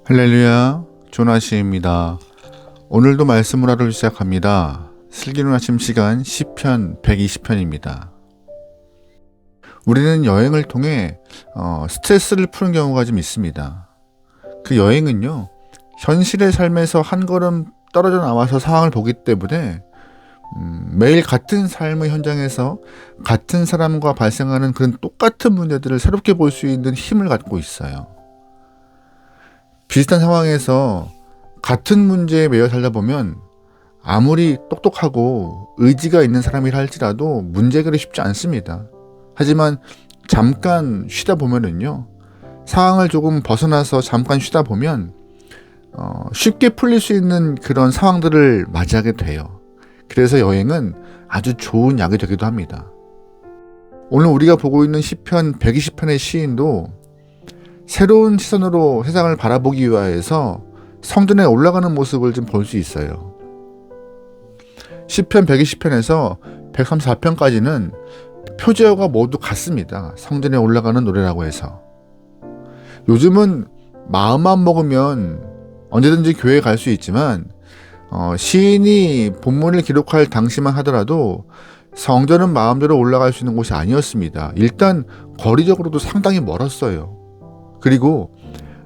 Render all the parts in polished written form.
할렐루야, 조나시입니다. 오늘도 말씀을 하루 시작합니다. 슬기로운 아침 시간 시편 120편입니다. 우리는 여행을 통해 스트레스를 푸는 경우가 좀 있습니다. 그 여행은요, 현실의 삶에서 한 걸음 떨어져 나와서 상황을 보기 때문에 매일 같은 삶의 현장에서 같은 사람과 발생하는 그런 똑같은 문제들을 새롭게 볼 수 있는 힘을 갖고 있어요. 비슷한 상황에서 같은 문제에 매여 살다 보면 아무리 똑똑하고 의지가 있는 사람이라 할지라도 문제 해결이 쉽지 않습니다. 하지만 잠깐 쉬다 보면은요, 상황을 조금 벗어나서 잠깐 쉬다 보면 쉽게 풀릴 수 있는 그런 상황들을 맞이하게 돼요. 그래서 여행은 아주 좋은 약이 되기도 합니다. 오늘 우리가 보고 있는 시편 120편의 시인도 새로운 시선으로 세상을 바라보기 위하여서 성전에 올라가는 모습을 좀 볼 수 있어요. 시편 120편에서 134편까지는 표제어가 모두 같습니다. 성전에 올라가는 노래라고 해서. 요즘은 마음만 먹으면 언제든지 교회에 갈 수 있지만 시인이 본문을 기록할 당시만 하더라도 성전은 마음대로 올라갈 수 있는 곳이 아니었습니다. 일단 거리적으로도 상당히 멀었어요. 그리고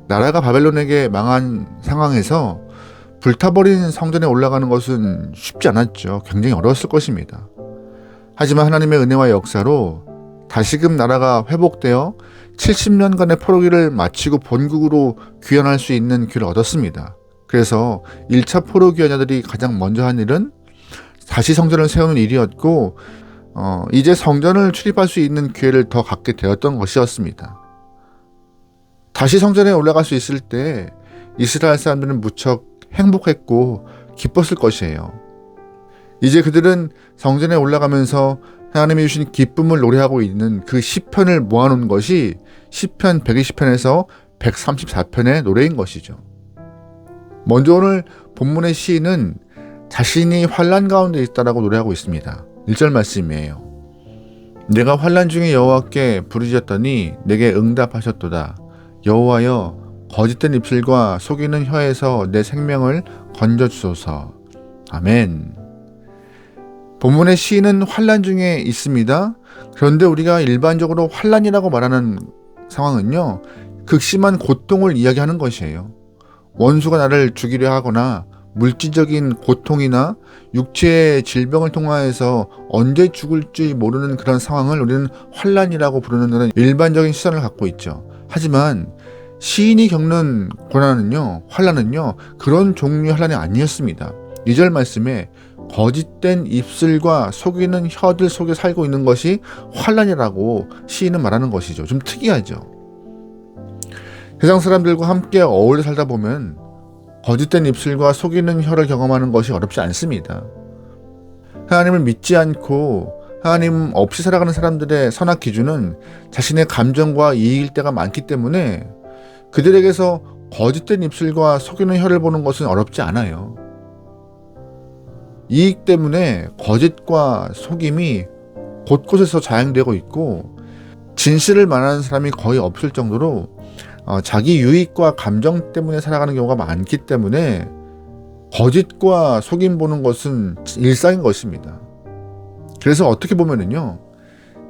나라가 바벨론에게 망한 상황에서 불타버린 성전에 올라가는 것은 쉽지 않았죠. 굉장히 어려웠을 것입니다. 하지만 하나님의 은혜와 역사로 다시금 나라가 회복되어 70년간의 포로기를 마치고 본국으로 귀환할 수 있는 기회를 얻었습니다. 그래서 1차 포로 귀환자들이 가장 먼저 한 일은 다시 성전을 세우는 일이었고 이제 성전을 출입할 수 있는 기회를 더 갖게 되었던 것이었습니다. 다시 성전에 올라갈 수 있을 때 이스라엘 사람들은 무척 행복했고 기뻤을 것이에요. 이제 그들은 성전에 올라가면서 하나님이 주신 기쁨을 노래하고 있는 그 시편을 모아놓은 것이 시편 120편에서 134편의 노래인 것이죠. 먼저 오늘 본문의 시인은 자신이 환난 가운데 있다라고 노래하고 있습니다. 1절 말씀이에요. 내가 환난 중에 여호와께 부르짖었더니 내게 응답하셨도다. 여호와여, 거짓된 입술과 속이는 혀에서 내 생명을 건져주소서. 아멘. 본문의 시인은 환난 중에 있습니다. 그런데 우리가 일반적으로 환난이라고 말하는 상황은요, 극심한 고통을 이야기하는 것이에요. 원수가 나를 죽이려 하거나 물질적인 고통이나 육체의 질병을 통하여서 언제 죽을지 모르는 그런 상황을 우리는 환난이라고 부르는 그런 일반적인 시선을 갖고 있죠. 하지만 시인이 겪는 고난은요, 환난은요, 그런 종류의 환난이 아니었습니다. 2절 말씀에 거짓된 입술과 속이는 혀들 속에 살고 있는 것이 환난이라고 시인은 말하는 것이죠. 좀 특이하죠. 세상 사람들과 함께 어울려 살다 보면 거짓된 입술과 속이는 혀를 경험하는 것이 어렵지 않습니다. 하나님을 믿지 않고 하나님 없이 살아가는 사람들의 선악 기준은 자신의 감정과 이익일 때가 많기 때문에 그들에게서 거짓된 입술과 속이는 혀를 보는 것은 어렵지 않아요. 이익 때문에 거짓과 속임이 곳곳에서 자행되고 있고 진실을 말하는 사람이 거의 없을 정도로 자기 유익과 감정 때문에 살아가는 경우가 많기 때문에 거짓과 속임 보는 것은 일상인 것입니다. 그래서 어떻게 보면은요,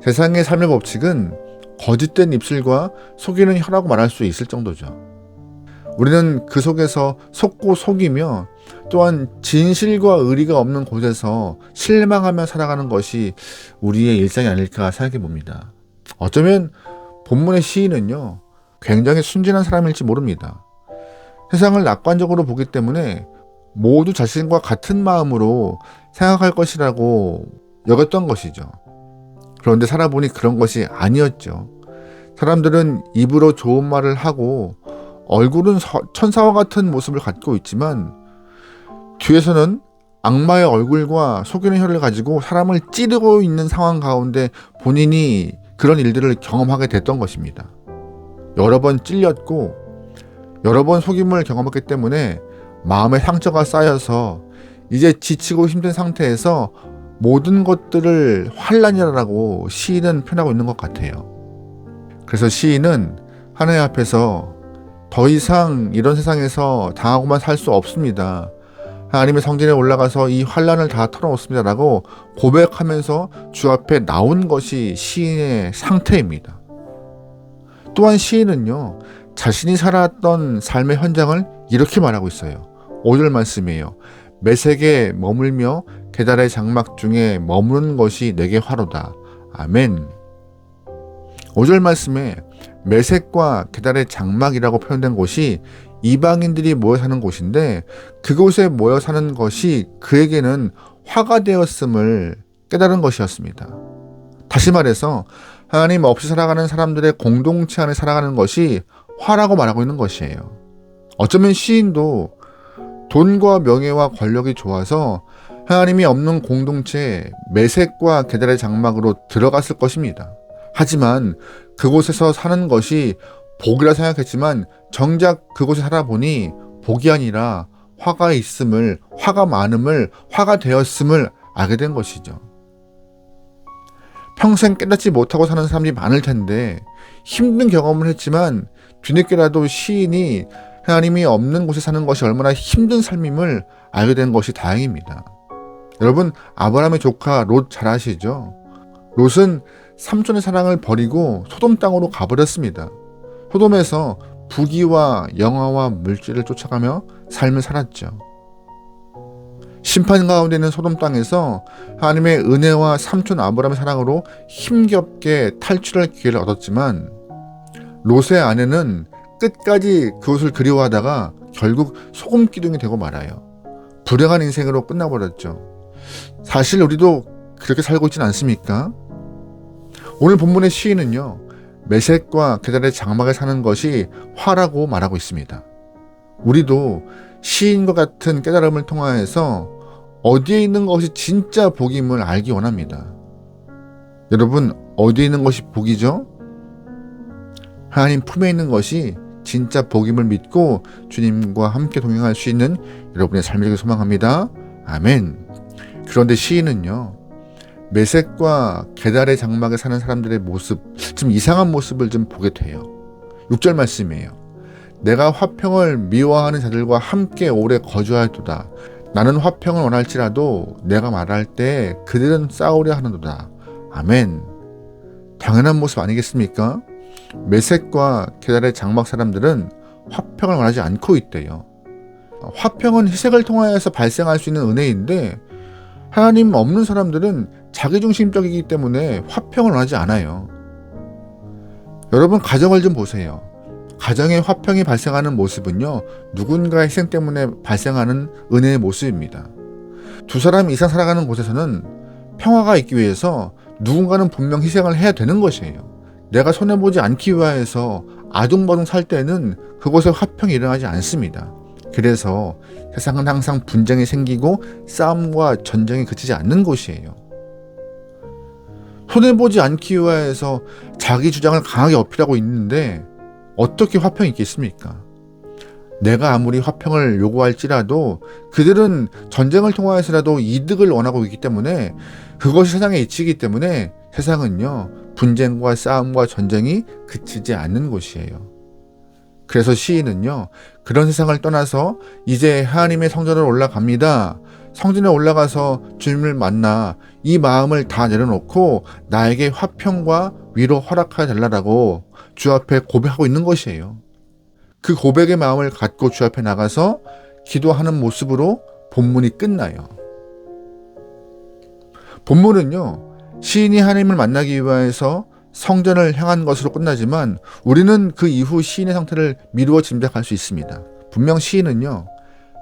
세상의 삶의 법칙은 거짓된 입술과 속이는 혀라고 말할 수 있을 정도죠. 우리는 그 속에서 속고 속이며 또한 진실과 의리가 없는 곳에서 실망하며 살아가는 것이 우리의 일상이 아닐까 생각해 봅니다. 어쩌면 본문의 시인은요, 굉장히 순진한 사람일지 모릅니다. 세상을 낙관적으로 보기 때문에 모두 자신과 같은 마음으로 생각할 것이라고 여겼던 것이죠. 그런데 살아보니 그런 것이 아니었죠. 사람들은 입으로 좋은 말을 하고 얼굴은 천사와 같은 모습을 갖고 있지만 뒤에서는 악마의 얼굴과 속이는 혀를 가지고 사람을 찌르고 있는 상황 가운데 본인이 그런 일들을 경험하게 됐던 것입니다. 여러 번 찔렸고 여러 번 속임을 경험했기 때문에 마음의 상처가 쌓여서 이제 지치고 힘든 상태에서 모든 것들을 환난이라고 시인은 표현하고 있는 것 같아요. 그래서 시인은 하나님 앞에서 더 이상 이런 세상에서 당하고만 살 수 없습니다. 하나님의 성전에 올라가서 이 환난을 다 털어놓습니다라고 고백하면서 주 앞에 나온 것이 시인의 상태입니다. 또한 시인은요, 자신이 살았던 삶의 현장을 이렇게 말하고 있어요. 5절 말씀이에요. 매색에 머물며 계달의 장막 중에 머무는 것이 내게 화로다. 아멘. 5절 말씀에 매색과 계달의 장막이라고 표현된 곳이 이방인들이 모여 사는 곳인데, 그곳에 모여 사는 것이 그에게는 화가 되었음을 깨달은 것이었습니다. 다시 말해서 하나님 없이 살아가는 사람들의 공동체 안에 살아가는 것이 화라고 말하고 있는 것이에요. 어쩌면 시인도 돈과 명예와 권력이 좋아서 하나님이 없는 공동체에 매색과 계달의 장막으로 들어갔을 것입니다. 하지만 그곳에서 사는 것이 복이라 생각했지만 정작 그곳에 살아보니 복이 아니라 화가 있음을, 화가 많음을, 화가 되었음을 알게 된 것이죠. 평생 깨닫지 못하고 사는 사람들이 많을 텐데 힘든 경험을 했지만 뒤늦게라도 시인이 하나님이 없는 곳에 사는 것이 얼마나 힘든 삶임을 알게 된 것이 다행입니다. 여러분, 아브라함의 조카 롯 잘 아시죠? 롯은 삼촌의 사랑을 버리고 소돔 땅으로 가버렸습니다. 소돔에서 부귀와 영화와 물질을 쫓아가며 삶을 살았죠. 심판 가운데 있는 소돔 땅에서 하나님의 은혜와 삼촌 아브라함의 사랑으로 힘겹게 탈출할 기회를 얻었지만 롯의 아내는 끝까지 그것을 그리워하다가 결국 소금 기둥이 되고 말아요. 불행한 인생으로 끝나버렸죠. 사실 우리도 그렇게 살고 있지는 않습니까? 오늘 본문의 시인은요, 매색과 계달의 장막에 사는 것이 화라고 말하고 있습니다. 우리도 시인과 같은 깨달음을 통하여서 어디에 있는 것이 진짜 복임을 알기 원합니다. 여러분, 어디에 있는 것이 복이죠? 하나님 품에 있는 것이 진짜 복임을 믿고 주님과 함께 동행할 수 있는 여러분의 삶이 되길 소망합니다. 아멘. 그런데 시인은요, 매색과 계달의 장막에 사는 사람들의 모습, 좀 이상한 모습을 좀 보게 돼요. 6절 말씀이에요. 내가 화평을 미워하는 자들과 함께 오래 거주하였도다. 나는 화평을 원할지라도 내가 말할 때 그들은 싸우려 하는도다. 아멘. 당연한 모습 아니겠습니까? 매색과 계달의 장막 사람들은 화평을 원하지 않고 있대요. 화평은 희생을 통하여서 발생할 수 있는 은혜인데 하나님 없는 사람들은 자기중심적이기 때문에 화평을 원하지 않아요. 여러분, 가정을 좀 보세요. 가정에 화평이 발생하는 모습은요, 누군가의 희생 때문에 발생하는 은혜의 모습입니다. 두 사람 이상 살아가는 곳에서는 평화가 있기 위해서 누군가는 분명 희생을 해야 되는 것이에요. 내가 손해보지 않기 위해서 아둥바둥 살 때는 그곳에 화평이 일어나지 않습니다. 그래서 세상은 항상 분쟁이 생기고 싸움과 전쟁이 그치지 않는 곳이에요. 손해보지 않기 위해서 자기 주장을 강하게 어필하고 있는데 어떻게 화평이 있겠습니까? 내가 아무리 화평을 요구할지라도 그들은 전쟁을 통하여서라도 이득을 원하고 있기 때문에 그것이 세상에 이치기 때문에 세상은요, 분쟁과 싸움과 전쟁이 그치지 않는 곳이에요. 그래서 시인은요, 그런 세상을 떠나서 이제 하나님의 성전으로 올라갑니다. 성전에 올라가서 주님을 만나 이 마음을 다 내려놓고 나에게 화평과 위로 허락하여 달라고 주 앞에 고백하고 있는 것이에요. 그 고백의 마음을 갖고 주 앞에 나가서 기도하는 모습으로 본문이 끝나요. 본문은요, 시인이 하나님을 만나기 위해서 성전을 향한 것으로 끝나지만 우리는 그 이후 시인의 상태를 미루어 짐작할 수 있습니다. 분명 시인은요,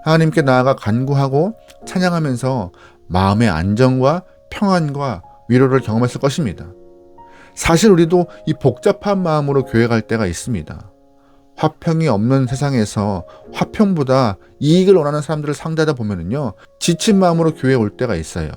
하나님께 나아가 간구하고 찬양하면서 마음의 안정과 평안과 위로를 경험했을 것입니다. 사실 우리도 이 복잡한 마음으로 교회 갈 때가 있습니다. 화평이 없는 세상에서 화평보다 이익을 원하는 사람들을 상대하다 보면은요, 지친 마음으로 교회에 올 때가 있어요.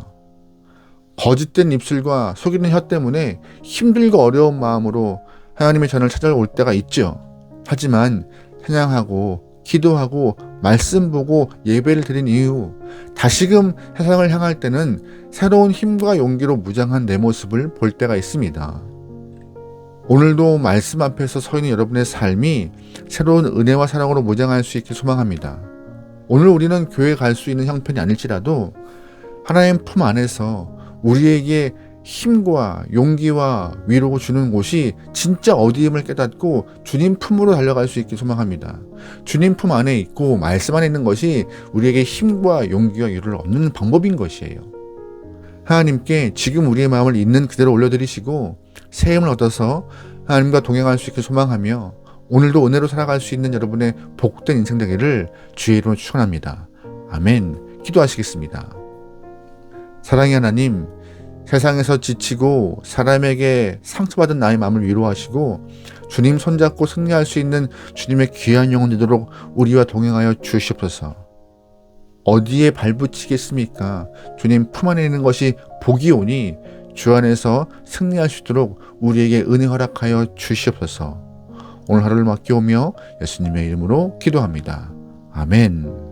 거짓된 입술과 속이는 혀 때문에 힘들고 어려운 마음으로 하나님의 전을 찾아올 때가 있죠. 하지만 찬양하고 기도하고 말씀 보고 예배를 드린 이후 다시금 세상을 향할 때는 새로운 힘과 용기로 무장한 내 모습을 볼 때가 있습니다. 오늘도 말씀 앞에서 서 있는 여러분의 삶이 새로운 은혜와 사랑으로 무장할 수 있길 소망합니다. 오늘 우리는 교회에 갈 수 있는 형편이 아닐지라도 하나님 품 안에서 우리에게 힘과 용기와 위로를 주는 곳이 진짜 어디임을 깨닫고 주님 품으로 달려갈 수 있길 소망합니다. 주님 품 안에 있고 말씀 안에 있는 것이 우리에게 힘과 용기와 위로를 얻는 방법인 것이에요. 하나님께 지금 우리의 마음을 있는 그대로 올려드리시고 새 힘을 얻어서 하나님과 동행할 수 있길 소망하며 오늘도 은혜로 살아갈 수 있는 여러분의 복된 인생 되기를 주의 이름으로 축원합니다. 아멘. 기도하시겠습니다. 사랑의 하나님, 세상에서 지치고 사람에게 상처받은 나의 마음을 위로하시고 주님 손잡고 승리할 수 있는 주님의 귀한 영혼 되도록 우리와 동행하여 주시옵소서. 어디에 발붙이겠습니까? 주님 품 안에 있는 것이 복이 오니 주 안에서 승리할 수 있도록 우리에게 은혜 허락하여 주시옵소서. 오늘 하루를 맡겨오며 예수님의 이름으로 기도합니다. 아멘.